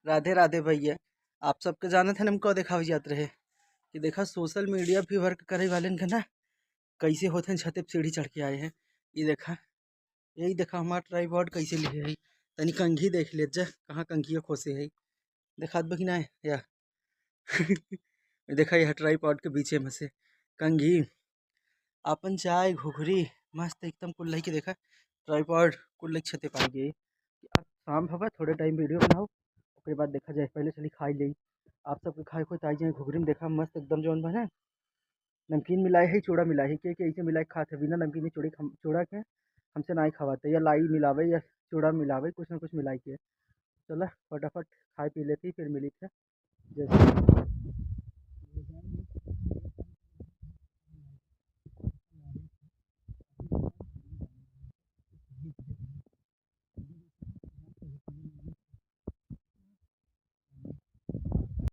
राधे राधे भैया। आप सबके जाना थे हमको दिखावे जात रहे कि देखा सोशल मीडिया पे वर्क करे वाले के ना कैसे होते हैं, छते पे सीढ़ी चढ़ के आए हैं। ये देखा, यही देखा हमारा ट्राइपॉड कैसे लिए है। तनी कंघी देख ले जा, कहाँ कंघिया खोसे है, देखा बा कि ना या देखा यह ट्राइपॉड के पीछे में से कंघी अपन चाय घुघरी मस्त एकदम कुल के देखा ट्राइपॉड कुल छते पाई गई। अब शाम भवा थोड़े टाइम वीडियो बनाओ, उसके बाद देखा जाए, पहले चली खाई ली। आप सबके खाए को ताई जाए घुघरी में देखा मस्त एकदम जौन बना नमकीन मिलाए है, चूड़ा मिलाए है के ऐसे मिलाए खाते बिना नमकीन चूड़ी चूड़ा के हमसे ना ही खवाते, या लाई मिलावे या चूड़ा मिलावे, कुछ ना कुछ मिलाई के। चला फटाफट खाए पी लेती फिर मिली थे जैसे।